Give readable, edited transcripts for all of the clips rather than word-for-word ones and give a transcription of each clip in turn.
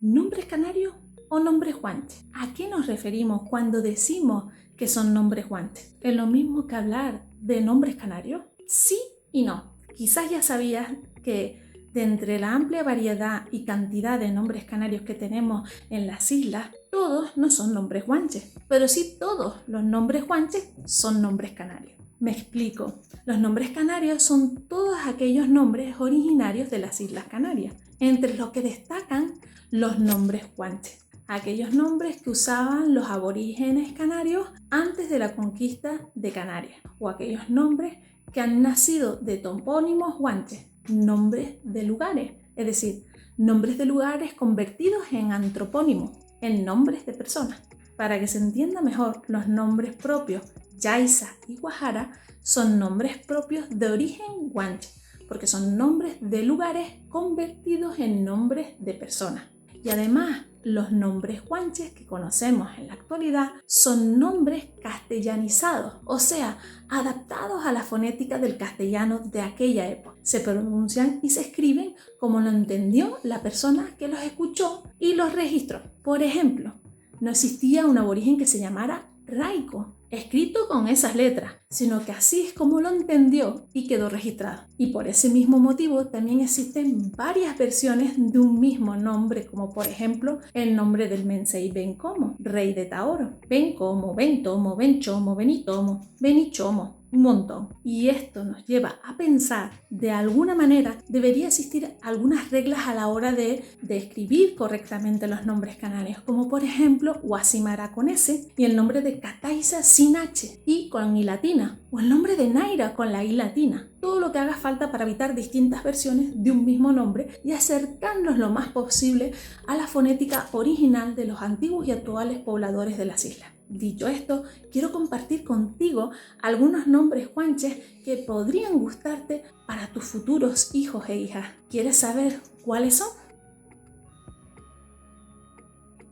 ¿Nombres canarios o nombres guanches? ¿A qué nos referimos cuando decimos que son nombres guanches? ¿Es lo mismo que hablar de nombres canarios? Sí y no. Quizás ya sabías que de entre la amplia variedad y cantidad de nombres canarios que tenemos en las islas, todos no son nombres guanches, pero sí todos los nombres guanches son nombres canarios. Me explico. Los nombres canarios son todos aquellos nombres originarios de las Islas Canarias, entre los que destacan los nombres guanches, aquellos nombres que usaban los aborígenes canarios antes de la conquista de Canarias, o aquellos nombres que han nacido de topónimos guanches, nombres de lugares, es decir, nombres de lugares convertidos en antropónimos, en nombres de personas. Para que se entienda mejor, los nombres propios Yaiza y Guajara son nombres propios de origen guanche, porque son nombres de lugares convertidos en nombres de personas. Y además, los nombres guanches que conocemos en la actualidad son nombres castellanizados, o sea, adaptados a la fonética del castellano de aquella época. Se pronuncian y se escriben como lo entendió la persona que los escuchó y los registró. Por ejemplo, no existía un aborigen que se llamara Raico, escrito con esas letras, sino que así es como lo entendió y quedó registrado. Y por ese mismo motivo también existen varias versiones de un mismo nombre, como por ejemplo el nombre del Mensei Bencomo, rey de Taoro. Bencomo, Bentomo, Benchomo, Benitomo, Benichomo, un montón. Y esto nos lleva a pensar, de alguna manera, debería existir algunas reglas a la hora de escribir correctamente los nombres canarios, como por ejemplo Guasimara con S y el nombre de Cataiza sin H y con I latina, o el nombre de Naira con la I latina. Todo lo que haga falta para evitar distintas versiones de un mismo nombre y acercarnos lo más posible a la fonética original de los antiguos y actuales pobladores de las islas. Dicho esto, quiero compartir contigo algunos nombres guanches que podrían gustarte para tus futuros hijos e hijas. ¿Quieres saber cuáles son?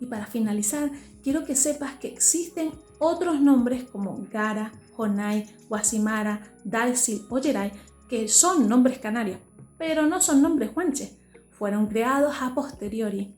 Y para finalizar, quiero que sepas que existen otros nombres como Gara, Jonay, Guasimara, Dalsil o Yeray, que son nombres canarios, pero no son nombres guanches. Fueron creados a posteriori.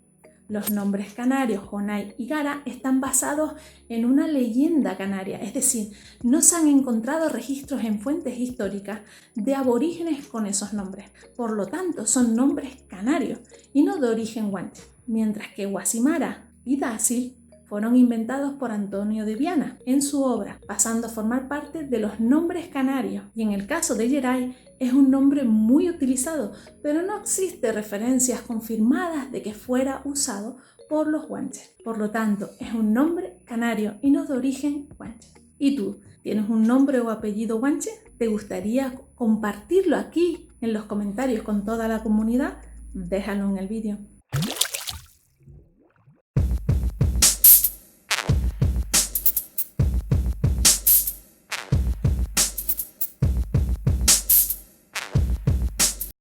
Los nombres canarios, Jonay y Gara, están basados en una leyenda canaria, es decir, no se han encontrado registros en fuentes históricas de aborígenes con esos nombres. Por lo tanto, son nombres canarios y no de origen guanche. Mientras que Guasimara y Dalsil fueron inventados por Antonio de Viana en su obra, pasando a formar parte de los nombres canarios. Y en el caso de Yeray, es un nombre muy utilizado, pero no existe referencias confirmadas de que fuera usado por los guanches. Por lo tanto, es un nombre canario y no de origen guanche. ¿Y tú? ¿Tienes un nombre o apellido guanche? ¿Te gustaría compartirlo aquí en los comentarios con toda la comunidad? Déjalo en el vídeo.